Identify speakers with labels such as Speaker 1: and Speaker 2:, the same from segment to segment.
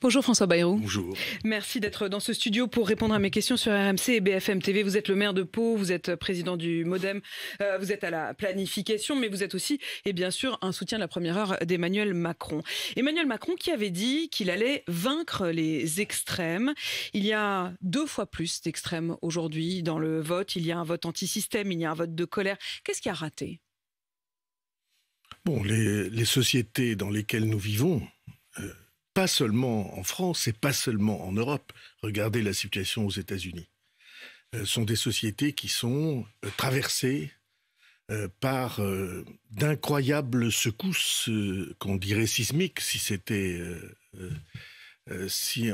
Speaker 1: Bonjour François Bayrou.
Speaker 2: Bonjour.
Speaker 1: Merci d'être dans ce studio pour répondre à mes questions sur RMC et BFM TV. Vous êtes le maire de Pau, vous êtes président du MoDem, vous êtes à la planification, mais vous êtes aussi, et bien sûr, un soutien de la première heure d'Emmanuel Macron. Emmanuel Macron qui avait dit qu'il allait vaincre les extrêmes. Il y a 2 fois plus d'extrêmes aujourd'hui dans le vote. Il y a un vote anti-système, il y a un vote de colère. Qu'est-ce qui a raté ?
Speaker 2: Bon, les sociétés dans lesquelles nous vivons, pas seulement en France et pas seulement en Europe, regardez la situation aux États-Unis, sont des sociétés qui sont traversées par d'incroyables secousses, qu'on dirait sismiques, si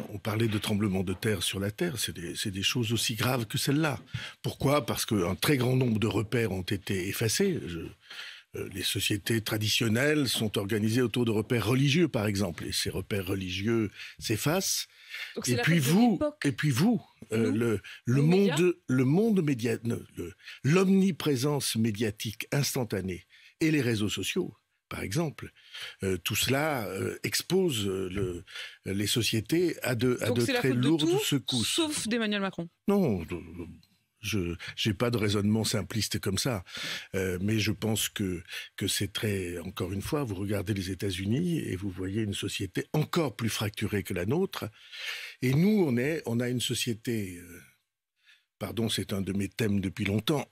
Speaker 2: on parlait de tremblements de terre sur la Terre, c'est des choses aussi graves que celles-là. Pourquoi ? Parce qu'un très grand nombre de repères ont été effacés. Les sociétés traditionnelles sont organisées autour de repères religieux, par exemple, et ces repères religieux s'effacent. Et puis vous, l'omniprésence médiatique instantanée et les réseaux sociaux, par exemple, tout cela expose les sociétés à de très lourdes secousses.
Speaker 1: Sauf d'Emmanuel Macron.
Speaker 2: Non. Je n'ai pas de raisonnement simpliste comme ça, mais je pense que c'est très... Encore une fois, vous regardez les États-Unis et vous voyez une société encore plus fracturée que la nôtre. Et nous, on a une société... pardon, c'est un de mes thèmes depuis longtemps.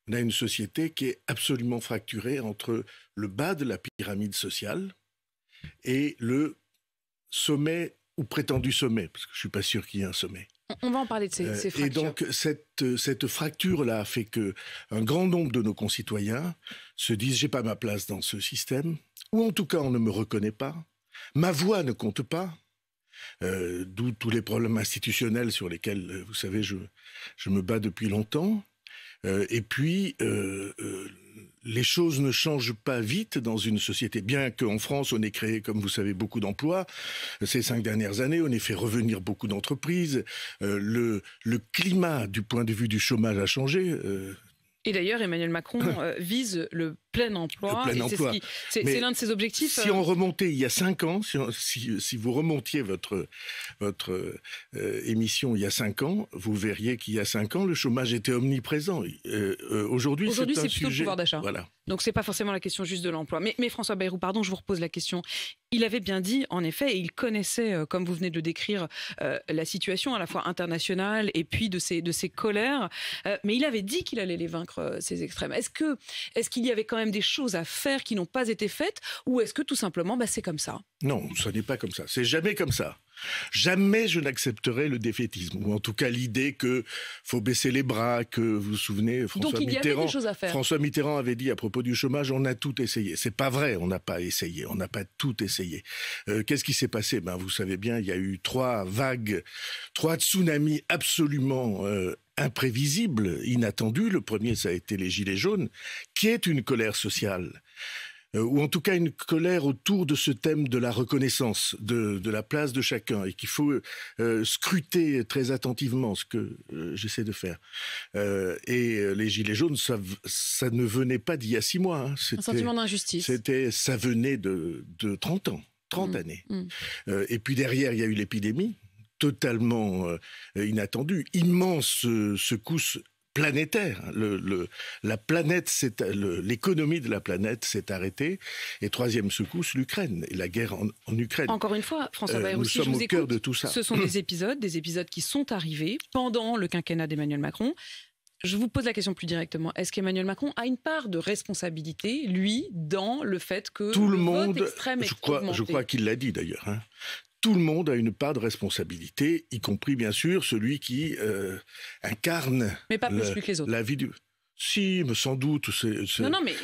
Speaker 2: On a une société qui est absolument fracturée entre le bas de la pyramide sociale et le sommet ou prétendu sommet, parce que je ne suis pas sûr qu'il y ait un sommet.
Speaker 1: On va en parler de ces fractures.
Speaker 2: Et donc, cette fracture-là fait qu'un grand nombre de nos concitoyens se disent « j'ai pas ma place dans ce système », ou en tout cas, on ne me reconnaît pas, ma voix ne compte pas, d'où tous les problèmes institutionnels sur lesquels, vous savez, je me bats depuis longtemps. Et puis, les choses ne changent pas vite dans une société. Bien qu'en France, on ait créé, comme vous savez, beaucoup d'emplois. Ces 5 dernières années, on ait fait revenir beaucoup d'entreprises. Le climat, du point de vue du chômage, a changé.
Speaker 1: Et d'ailleurs, Emmanuel Macron vise le plein emploi. C'est l'un de ses objectifs.
Speaker 2: Si on remontait il y a 5 ans, si vous remontiez votre émission il y a 5 ans, vous verriez qu'il y a 5 ans, le chômage était omniprésent. Aujourd'hui, c'est
Speaker 1: plutôt
Speaker 2: sujet...
Speaker 1: le pouvoir d'achat.
Speaker 2: Voilà.
Speaker 1: Donc, ce n'est pas forcément la question juste de l'emploi. Mais François Bayrou, pardon, je vous repose la question. Il avait bien dit, en effet, et il connaissait, comme vous venez de le décrire, la situation à la fois internationale et puis de ses colères. Mais il avait dit qu'il allait les vaincre, ces extrêmes. Est-ce qu'il y avait quand même des choses à faire qui n'ont pas été faites, ou est-ce que tout simplement, c'est comme ça ?
Speaker 2: Non, ce n'est pas comme ça. C'est jamais comme ça. Jamais je n'accepterai le défaitisme, ou en tout cas l'idée que faut baisser les bras, que vous vous souvenez,
Speaker 1: Donc il y avait des choses à faire.
Speaker 2: François Mitterrand avait dit à propos du chômage, on a tout essayé. C'est pas vrai, on n'a pas essayé, on n'a pas tout essayé. Qu'est-ce qui s'est passé ? Vous savez bien, il y a eu 3 vagues, 3 tsunamis absolument imprévisibles, inattendus. Le premier, ça a été les Gilets jaunes, qui est une colère sociale. Ou en tout cas une colère autour de ce thème de la reconnaissance, de la place de chacun, et qu'il faut scruter très attentivement, ce que j'essaie de faire. Et les Gilets jaunes, ça ne venait pas d'il y a 6 mois. Hein.
Speaker 1: Un sentiment d'injustice.
Speaker 2: Ça venait de 30 ans, 30 années. Et puis derrière, il y a eu l'épidémie, totalement inattendue, immense secousse planétaire. La planète, l'économie de la planète s'est arrêtée. Et 3e secousse, l'Ukraine et la guerre en Ukraine.
Speaker 1: Encore une fois, François Bayrou,
Speaker 2: nous sommes au cœur de tout ça.
Speaker 1: Ce sont des épisodes qui sont arrivés pendant le quinquennat d'Emmanuel Macron. Je vous pose la question plus directement. Est-ce qu'Emmanuel Macron a une part de responsabilité, lui, dans le fait que
Speaker 2: tout le
Speaker 1: vote extrême est augmenté ?
Speaker 2: Je crois qu'il l'a dit d'ailleurs. Hein. Tout le monde a une part de responsabilité, y compris bien sûr celui qui incarne
Speaker 1: mais pas plus que les autres.
Speaker 2: La vie du... Si, mais sans doute.
Speaker 1: Non, mais...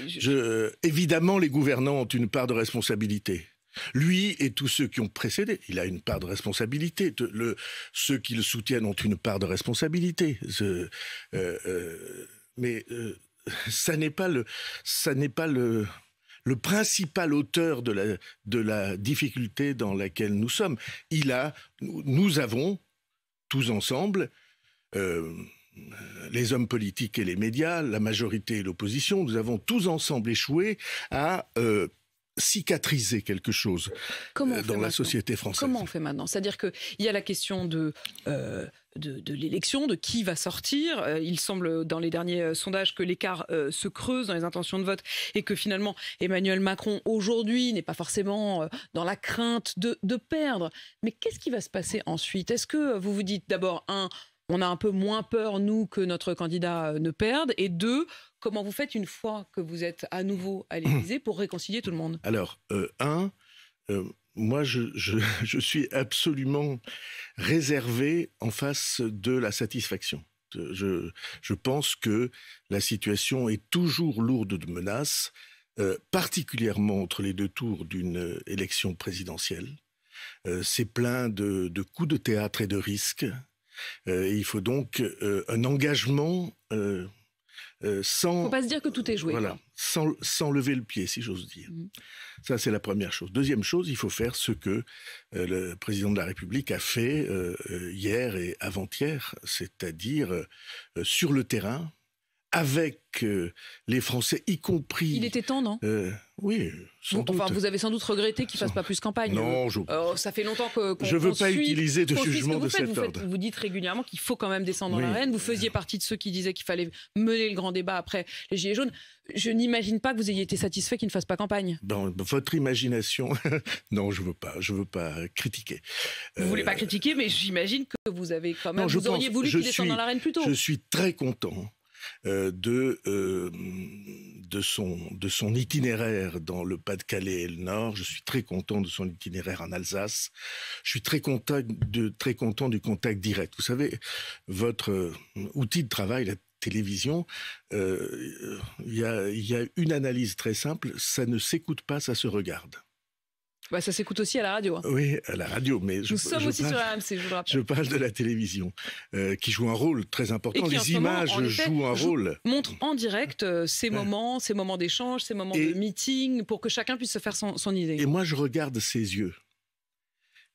Speaker 2: Évidemment, les gouvernants ont une part de responsabilité. Lui et tous ceux qui ont précédé, il a une part de responsabilité. Ceux qui le soutiennent ont une part de responsabilité. Mais ça n'est pas le principal auteur de la difficulté dans laquelle nous sommes. Nous avons, tous ensemble, les hommes politiques et les médias, la majorité et l'opposition, nous avons tous ensemble échoué à cicatriser quelque chose dans la société française.
Speaker 1: Comment on fait maintenant? C'est-à-dire qu'il y a la question de l'élection, de qui va sortir. Il semble, dans les derniers sondages, que l'écart se creuse dans les intentions de vote et que finalement, Emmanuel Macron, aujourd'hui, n'est pas forcément dans la crainte de perdre. Mais qu'est-ce qui va se passer ensuite? Est-ce que vous vous dites d'abord, on a un peu moins peur, nous, que notre candidat ne perde, et deux, comment vous faites une fois que vous êtes à nouveau à l'Élysée pour réconcilier tout le monde?
Speaker 2: Alors, moi, je suis absolument réservé en face de la satisfaction. Je pense que la situation est toujours lourde de menaces, particulièrement entre les deux tours d'une élection présidentielle. C'est plein de coups de théâtre et de risques. Il faut donc un engagement sans... Il ne
Speaker 1: faut pas se dire que tout est joué.
Speaker 2: Voilà, sans lever le pied, si j'ose dire. Ça, c'est la première chose. Deuxième chose, il faut faire ce que le président de la République a fait hier et avant-hier, c'est-à-dire sur le terrain, avec les Français, y compris...
Speaker 1: Il était temps, non?
Speaker 2: Oui, sans doute.
Speaker 1: Enfin, vous avez sans doute regretté qu'il ne fasse pas plus campagne.
Speaker 2: Non,
Speaker 1: ça fait longtemps qu'on
Speaker 2: je ne veux pas utiliser de jugement de cet ordre.
Speaker 1: Vous dites régulièrement qu'il faut quand même descendre dans l'arène. Vous faisiez partie de ceux qui disaient qu'il fallait mener le grand débat après les Gilets jaunes. Je n'imagine pas que vous ayez été satisfait qu'il ne fasse pas campagne.
Speaker 2: Dans votre imagination, non, je veux pas critiquer.
Speaker 1: Vous voulez pas critiquer, mais j'imagine que vous avez quand même... vous auriez voulu qu'il descende dans l'arène plus tôt.
Speaker 2: Je suis très content de son itinéraire dans le Pas-de-Calais et le Nord. Je suis très content de son itinéraire en Alsace. Je suis très content du contact direct. Vous savez, votre outil de travail, la télévision, il y a une analyse très simple, ça ne s'écoute pas, ça se regarde.
Speaker 1: Bah, ça s'écoute aussi à la radio. Hein.
Speaker 2: Oui, à la radio, mais
Speaker 1: nous sommes aussi sur RMC, je vous le rappelle.
Speaker 2: Je parle de la télévision, qui joue un rôle très important. Les images jouent un rôle.
Speaker 1: Montre en direct ces moments d'échange, ces moments de meeting, pour que chacun puisse se faire son idée.
Speaker 2: Et moi, je regarde ses yeux.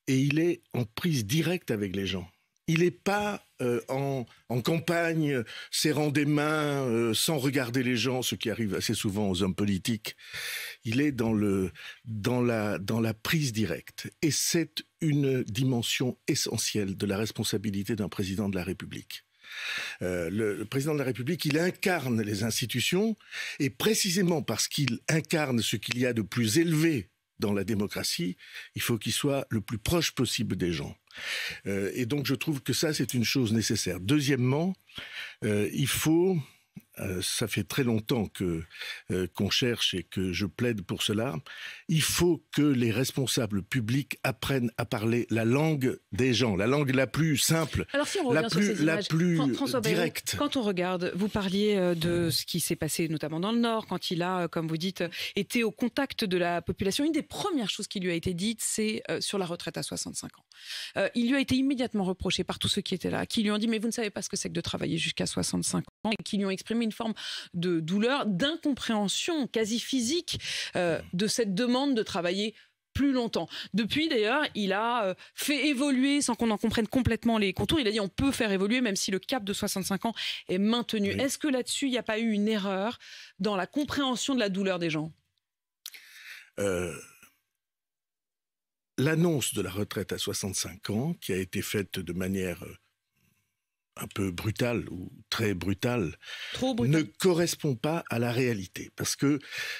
Speaker 2: Et il est en prise directe avec les gens. Il n'est pas en campagne, serrant des mains, sans regarder les gens, ce qui arrive assez souvent aux hommes politiques. Il est dans la prise directe. Et c'est une dimension essentielle de la responsabilité d'un président de la République. Le président de la République, il incarne les institutions, et précisément parce qu'il incarne ce qu'il y a de plus élevé dans la démocratie, il faut qu'il soit le plus proche possible des gens. Et donc je trouve que ça, c'est une chose nécessaire. Deuxièmement, il faut... ça fait très longtemps qu'on cherche et que je plaide pour cela. Il faut que les responsables publics apprennent à parler la langue des gens, la langue la plus simple,
Speaker 1: alors, si on revient
Speaker 2: la plus
Speaker 1: François
Speaker 2: directe.
Speaker 1: Bayrou, quand on regarde, vous parliez de ce qui s'est passé notamment dans le Nord, quand il a, comme vous dites, été au contact de la population. Une des premières choses qui lui a été dite, c'est sur la retraite à 65 ans. Il lui a été immédiatement reproché par tous ceux qui étaient là, qui lui ont dit « mais vous ne savez pas ce que c'est que de travailler jusqu'à 65 ans » et qui lui ont exprimé une forme de douleur, d'incompréhension quasi physique de cette demande de travailler plus longtemps. Depuis, d'ailleurs, il a fait évoluer, sans qu'on en comprenne complètement les contours, il a dit on peut faire évoluer même si le cap de 65 ans est maintenu. Oui. Est-ce que là-dessus, il n'y a pas eu une erreur dans la compréhension de la douleur des gens ?
Speaker 2: L'annonce de la retraite à 65 ans, qui a été faite de manière un peu brutale ou très brutale, ne correspond pas à la réalité. Parce que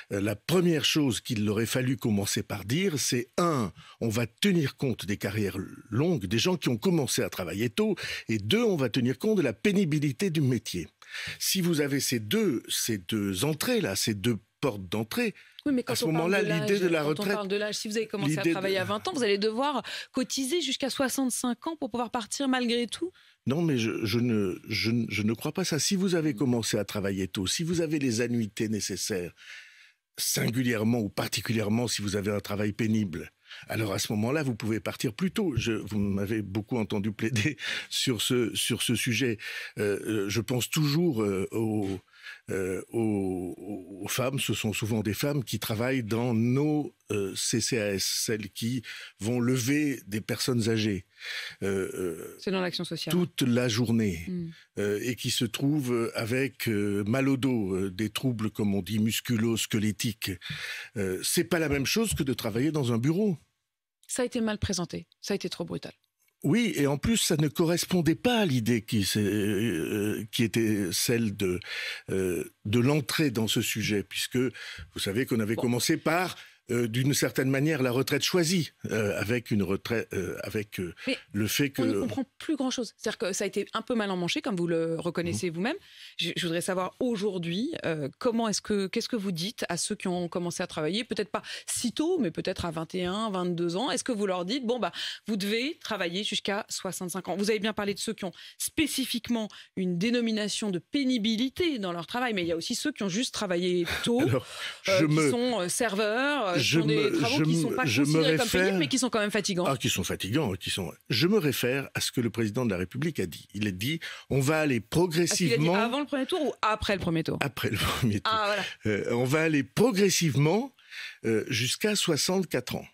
Speaker 2: la première chose qu'il aurait fallu commencer par dire, c'est on va tenir compte des carrières longues, des gens qui ont commencé à travailler tôt, et deux, on va tenir compte de la pénibilité du métier. Si vous avez ces deux entrées-là, ces deux portes d'entrée,
Speaker 1: oui, mais
Speaker 2: à ce moment-là, l'idée de la retraite...
Speaker 1: Quand on parle de l'âge, si vous avez commencé à travailler à 20 ans, vous allez devoir cotiser jusqu'à 65 ans pour pouvoir partir malgré tout ?
Speaker 2: Non, mais je ne crois pas ça. Si vous avez commencé à travailler tôt, si vous avez les annuités nécessaires, singulièrement ou particulièrement si vous avez un travail pénible, alors à ce moment-là, vous pouvez partir plus tôt. Vous m'avez beaucoup entendu plaider sur ce sujet. Je pense toujours aux femmes. Ce sont souvent des femmes qui travaillent dans nos CCAS, celles qui vont lever des personnes âgées.
Speaker 1: C'est dans l'action sociale.
Speaker 2: Toute la journée. Et qui se trouvent avec mal au dos, des troubles, comme on dit, musculo-squelettiques. C'est pas la même chose que de travailler dans un bureau.
Speaker 1: Ça a été mal présenté, ça a été trop brutal.
Speaker 2: Oui, et en plus, ça ne correspondait pas à l'idée qui était celle de l'entrée dans ce sujet, puisque vous savez qu'on avait commencé par, d'une certaine manière, la retraite choisie, avec une retraite, avec le fait que...
Speaker 1: On ne comprend plus grand-chose. C'est-à-dire que ça a été un peu mal emmanché, comme vous le reconnaissez vous-même. Je voudrais savoir aujourd'hui, qu'est-ce que vous dites à ceux qui ont commencé à travailler, peut-être pas si tôt, mais peut-être à 21, 22 ans. Est-ce que vous leur dites, bon, vous devez travailler jusqu'à 65 ans? Vous avez bien parlé de ceux qui ont spécifiquement une dénomination de pénibilité dans leur travail, mais il y a aussi ceux qui ont juste travaillé tôt, qui sont serveurs, qui ont des travaux qui ne sont pas considérés comme pénibles, mais qui sont quand même fatigants.
Speaker 2: Ah, qui sont fatigants. Je me réfère à ce que le président de la République a dit. Il a dit, on va aller progressivement...
Speaker 1: Il a dit avant le premier tour ou après le premier tour?
Speaker 2: Après le premier tour.
Speaker 1: Ah, voilà.
Speaker 2: On va aller progressivement jusqu'à 64 ans.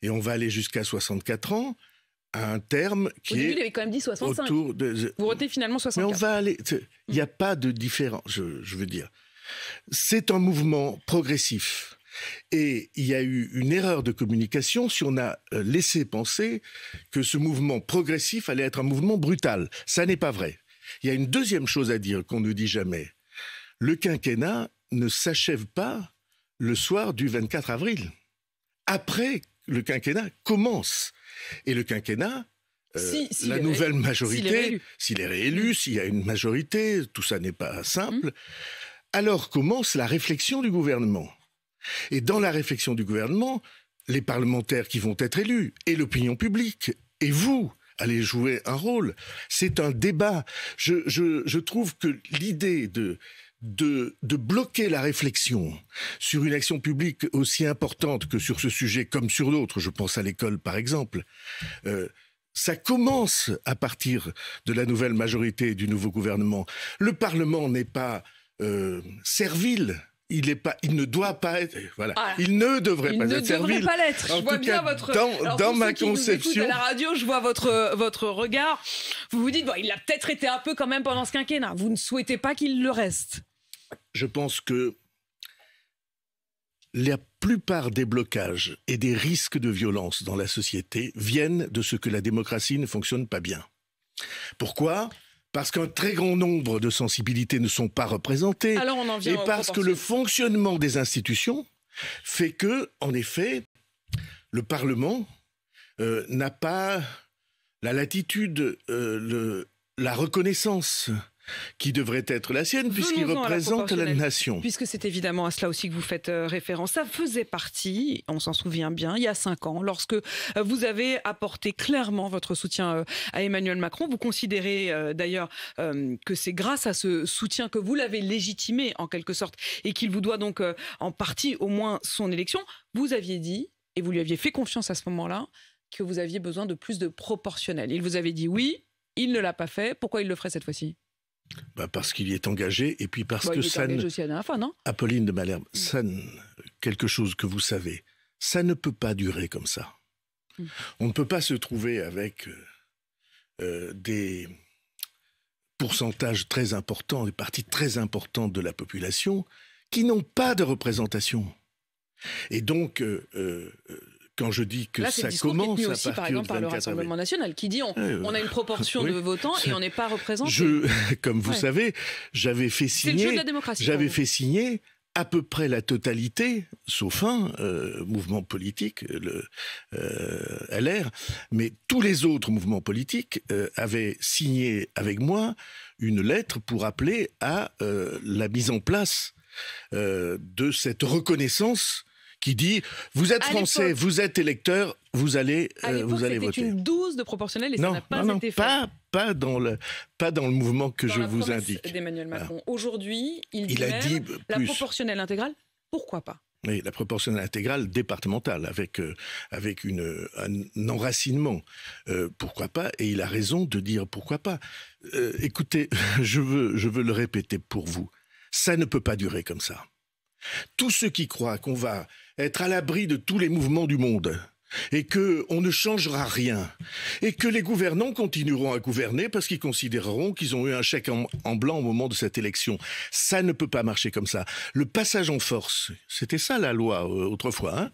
Speaker 2: Et on va aller jusqu'à 64 ans à un terme qui est...
Speaker 1: il avait quand même dit 65.
Speaker 2: Autour de...
Speaker 1: Vous retenez finalement 64.
Speaker 2: Mais on va aller... Il n'y a pas de différence, je veux dire. C'est un mouvement progressif. Et il y a eu une erreur de communication si on a laissé penser que ce mouvement progressif allait être un mouvement brutal. Ça n'est pas vrai. Il y a une deuxième chose à dire qu'on ne dit jamais. Le quinquennat ne s'achève pas le soir du 24 avril. Après, le quinquennat commence. Et le quinquennat, la nouvelle majorité, s'il est réélu, s'il y a une majorité, tout ça n'est pas simple, alors commence la réflexion du gouvernement. Et dans la réflexion du gouvernement, les parlementaires qui vont être élus, et l'opinion publique, et vous, allez jouer un rôle. C'est un débat. Je trouve que l'idée de bloquer la réflexion sur une action publique aussi importante que sur ce sujet comme sur d'autres, je pense à l'école par exemple, ça commence à partir de la nouvelle majorité du nouveau gouvernement. Le Parlement n'est pas servile. Il ne doit pas être. Voilà. Ah, il ne devrait pas être servile.
Speaker 1: Il ne devrait pas l'être. Je vois bien votre.
Speaker 2: Dans ma conception.
Speaker 1: À la radio, je vois votre regard. Vous vous dites, bon, il a peut-être été un peu quand même pendant ce quinquennat. Vous ne souhaitez pas qu'il le reste.
Speaker 2: Je pense que la plupart des blocages et des risques de violence dans la société viennent de ce que la démocratie ne fonctionne pas bien. Pourquoi ? Parce qu'un très grand nombre de sensibilités ne sont pas représentées.
Speaker 1: Alors on en vient
Speaker 2: et parce que le fonctionnement des institutions fait que, en effet, le Parlement n'a pas la latitude, la reconnaissance qui devrait être la sienne, puisqu'il représente la nation.
Speaker 1: Puisque c'est évidemment à cela aussi que vous faites référence. Ça faisait partie, on s'en souvient bien, il y a 5 ans, lorsque vous avez apporté clairement votre soutien à Emmanuel Macron. Vous considérez d'ailleurs que c'est grâce à ce soutien que vous l'avez légitimé en quelque sorte, et qu'il vous doit donc en partie au moins son élection. Vous aviez dit, et vous lui aviez fait confiance à ce moment-là, que vous aviez besoin de plus de proportionnel. Il vous avait dit oui, il ne l'a pas fait. Pourquoi il le ferait cette fois-ci ?
Speaker 2: Parce qu'il y est engagé, et puis parce que ça ne...
Speaker 1: aussi à la dernière fois, non ?
Speaker 2: Apolline de Malherbe, quelque chose que vous savez, ça ne peut pas durer comme ça. On ne peut pas se trouver avec des pourcentages très importants, des parties très importantes de la population qui n'ont pas de représentation. Et donc... quand je dis que
Speaker 1: là,
Speaker 2: ça commence
Speaker 1: à aussi, par exemple, par le Rassemblement national, qui dit on a une proportion de votants et on n'est pas représenté.
Speaker 2: Comme vous savez, j'avais fait signer...
Speaker 1: C'est le jeu de la démocratie.
Speaker 2: J'avais fait signer à peu près la totalité, sauf un mouvement politique, le LR, mais tous les autres mouvements politiques avaient signé avec moi une lettre pour appeler à la mise en place de cette reconnaissance qui dit vous êtes français, vous êtes électeur, vous allez voter.
Speaker 1: C'était une dose de proportionnel et ça n'a pas été fait.
Speaker 2: Pas dans le mouvement que je vous indique.
Speaker 1: D'Emmanuel Macron. Aujourd'hui, il dit la proportionnelle intégrale. Pourquoi pas ?
Speaker 2: Oui, la proportionnelle intégrale départementale avec un enracinement. Pourquoi pas ? Et il a raison de dire pourquoi pas. Écoutez, je veux le répéter pour vous. Ça ne peut pas durer comme ça. Tous ceux qui croient qu'on va être à l'abri de tous les mouvements du monde et qu'on ne changera rien et que les gouvernants continueront à gouverner parce qu'ils considéreront qu'ils ont eu un chèque en blanc au moment de cette élection. Ça ne peut pas marcher comme ça. Le passage en force, c'était ça la loi autrefois.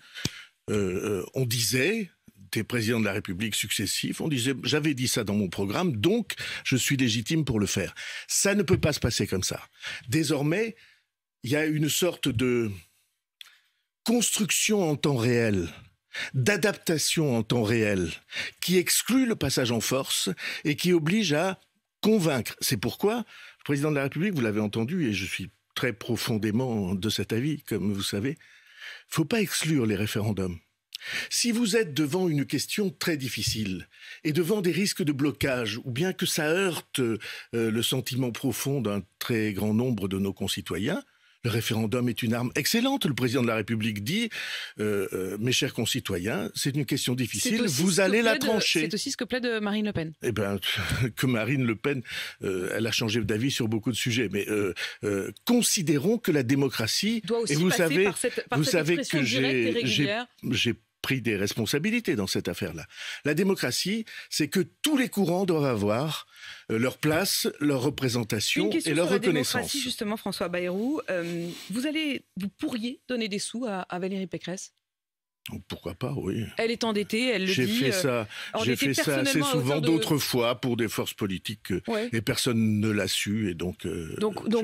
Speaker 2: On disait, des présidents de la République successifs, on disait, j'avais dit ça dans mon programme, donc je suis légitime pour le faire. Ça ne peut pas se passer comme ça. Désormais, il y a une sorte de construction en temps réel, d'adaptation en temps réel, qui exclut le passage en force et qui oblige à convaincre. C'est pourquoi le président de la République, vous l'avez entendu, et je suis très profondément de cet avis, comme vous savez, il ne faut pas exclure les référendums. Si vous êtes devant une question très difficile et devant des risques de blocage, ou bien que ça heurte le sentiment profond d'un très grand nombre de nos concitoyens, le référendum est une arme excellente. Le président de la République dit mes chers concitoyens, c'est une question difficile, vous allez la trancher.
Speaker 1: C'est aussi ce que plaide Marine Le Pen.
Speaker 2: Eh bien, que Marine Le Pen, elle a changé d'avis sur beaucoup de sujets. Mais considérons que la démocratie...
Speaker 1: doit aussi passer par cette expression directe et régulière.
Speaker 2: J'ai pris des responsabilités dans cette affaire-là. La démocratie, c'est que tous les courants doivent avoir leur place, leur représentation et leur reconnaissance. Une question sur la démocratie,
Speaker 1: justement, François Bayrou. Vous pourriez donner des sous à Valérie Pécresse ?
Speaker 2: Pourquoi pas, oui.
Speaker 1: Elle est endettée, elle le dit.
Speaker 2: J'ai fait ça assez souvent d'autres fois pour des forces politiques et personne ne l'a su et donc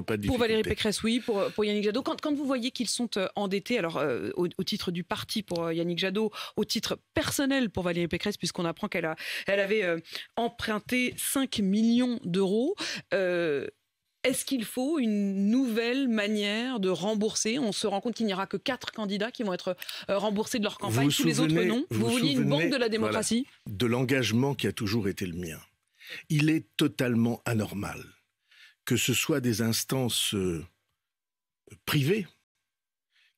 Speaker 2: pas de
Speaker 1: pour Valérie Pécresse, oui, pour Yannick Jadot. Quand vous voyez qu'ils sont endettés, alors au titre du parti pour Yannick Jadot, au titre personnel pour Valérie Pécresse, puisqu'on apprend qu'elle avait emprunté 5 millions d'euros. Est-ce qu'il faut une nouvelle manière de rembourser ? On se rend compte qu'il n'y aura que 4 candidats qui vont être remboursés de leur campagne, tous les autres non. Vous vouliez une banque de la démocratie ?
Speaker 2: Voilà, de l'engagement qui a toujours été le mien. Il est totalement anormal que ce soit des instances privées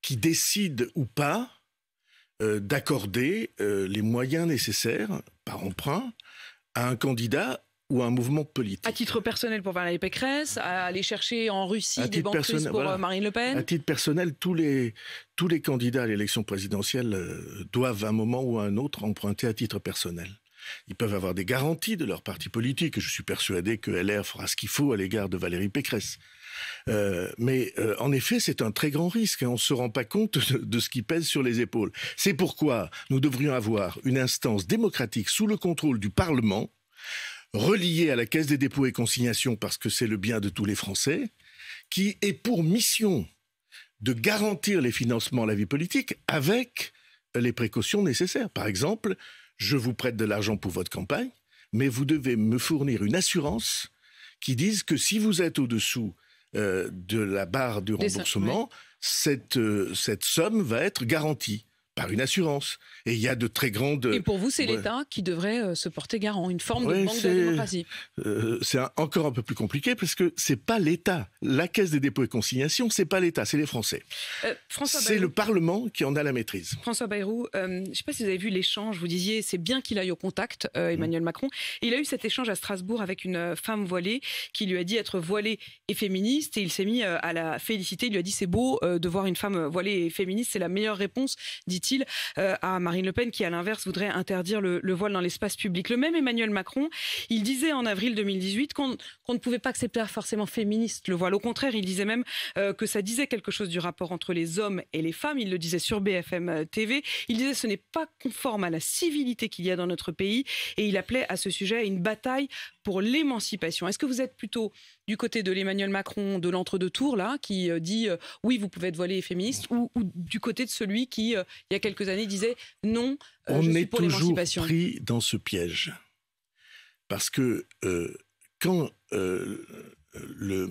Speaker 2: qui décident ou pas d'accorder les moyens nécessaires par emprunt à un candidat ou un mouvement politique.
Speaker 1: À titre personnel pour Valérie Pécresse, à aller chercher en Russie des banques russes pour Marine Le Pen.
Speaker 2: À titre personnel, tous les candidats à l'élection présidentielle doivent à un moment ou à un autre emprunter à titre personnel. Ils peuvent avoir des garanties de leur parti politique. Je suis persuadé que LR fera ce qu'il faut à l'égard de Valérie Pécresse. Mais en effet, c'est un très grand risque. On ne se rend pas compte de ce qui pèse sur les épaules. C'est pourquoi nous devrions avoir une instance démocratique sous le contrôle du Parlement, reliée à la Caisse des dépôts et consignations parce que c'est le bien de tous les Français, qui est pour mission de garantir les financements à la vie politique avec les précautions nécessaires. Par exemple, je vous prête de l'argent pour votre campagne, mais vous devez me fournir une assurance qui dise que si vous êtes au-dessous de la barre du remboursement, cette somme va être garantie par une assurance. Et il y a de très grandes...
Speaker 1: Et pour vous, c'est l'État qui devrait se porter garant, une forme de banque de la démocratie.
Speaker 2: C'est encore un peu plus compliqué parce que c'est pas l'État. La Caisse des dépôts et consignations, c'est pas l'État, c'est les Français. C'est le Parlement qui en a la maîtrise.
Speaker 1: François Bayrou, je ne sais pas si vous avez vu l'échange, vous disiez c'est bien qu'il aille au contact, Emmanuel Macron. Et il a eu cet échange à Strasbourg avec une femme voilée qui lui a dit être voilée et féministe et il s'est mis à la féliciter. Il lui a dit c'est beau de voir une femme voilée et féministe, c'est la meilleure réponse, dit-il, à Marine Le Pen qui à l'inverse voudrait interdire le voile dans l'espace public. Le même Emmanuel Macron, il disait en avril 2018 qu'on ne pouvait pas accepter forcément féministe le voile. Au contraire, il disait même que ça disait quelque chose du rapport entre les hommes et les femmes. Il le disait sur BFM TV. Il disait ce n'est pas conforme à la civilité qu'il y a dans notre pays et il appelait à ce sujet à une bataille pour l'émancipation. Est-ce que vous êtes plutôt du côté de l'Emmanuel Macron de l'entre-deux tours là, qui dit oui vous pouvez être voilé et féministe, ou du côté de celui qui il y a quelques années disait non,
Speaker 2: je
Speaker 1: suis pour l'émancipation.
Speaker 2: On est toujours pris dans ce piège parce que quand le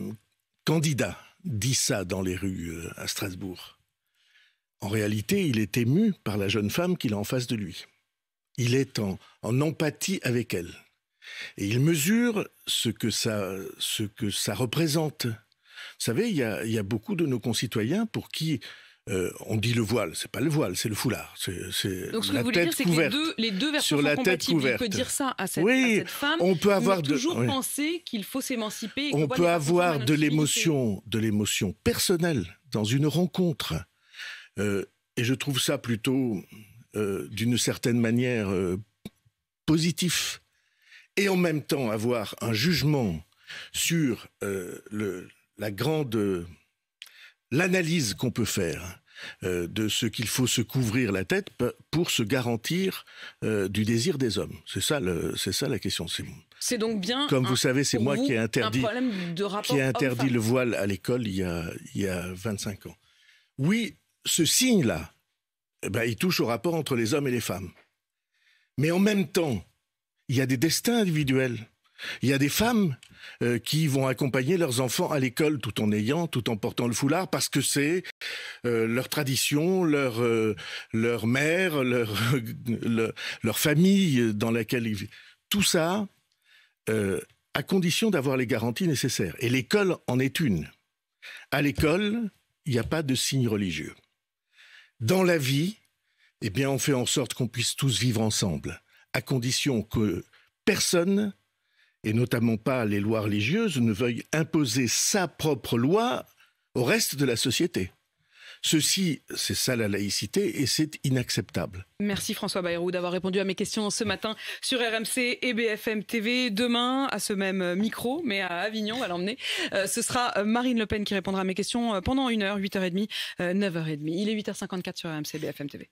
Speaker 2: candidat dit ça dans les rues à Strasbourg, en réalité il est ému par la jeune femme qu'il a en face de lui. Il est en empathie avec elle. Et il mesure ce que ça représente. Vous savez, il y a beaucoup de nos concitoyens pour qui On dit le voile, c'est pas le voile, c'est le foulard. C'est
Speaker 1: Donc ce que
Speaker 2: la
Speaker 1: vous voulez dire,
Speaker 2: tête
Speaker 1: c'est que
Speaker 2: couverte.
Speaker 1: les deux versions
Speaker 2: Sur
Speaker 1: sont
Speaker 2: la tête
Speaker 1: compatibles.
Speaker 2: couverte.
Speaker 1: On peut dire ça à cette,
Speaker 2: Oui,
Speaker 1: à cette femme,
Speaker 2: on peut avoir
Speaker 1: mais toujours
Speaker 2: oui.
Speaker 1: penser qu'il faut s'émanciper.
Speaker 2: On peut avoir de l'émotion personnelle dans une rencontre. Et je trouve ça plutôt, d'une certaine manière, positif. Et en même temps, avoir un jugement sur l'analyse qu'on peut faire de ce qu'il faut se couvrir la tête pour se garantir du désir des hommes. C'est ça la question.
Speaker 1: C'est donc bien.
Speaker 2: Comme vous savez, c'est moi qui ai interdit le voile à l'école il y a 25 ans. Oui, ce signe-là, il touche au rapport entre les hommes et les femmes. Mais en même temps, il y a des destins individuels. Il y a des femmes qui vont accompagner leurs enfants à l'école tout en portant le foulard parce que c'est leur tradition, leur mère, leur famille dans laquelle ils vivent. Tout ça, à condition d'avoir les garanties nécessaires. Et l'école en est une. À l'école, il n'y a pas de signe religieux. Dans la vie, on fait en sorte qu'on puisse tous vivre ensemble, à condition que personne, et notamment pas les lois religieuses, ne veuille imposer sa propre loi au reste de la société. Ceci, c'est ça la laïcité et c'est inacceptable.
Speaker 1: Merci François Bayrou d'avoir répondu à mes questions ce matin sur RMC et BFM TV. Demain, à ce même micro, mais à Avignon, on va l'emmener, ce sera Marine Le Pen qui répondra à mes questions pendant 1h, 8h30, 9h30. Il est 8h54 sur RMC BFM TV.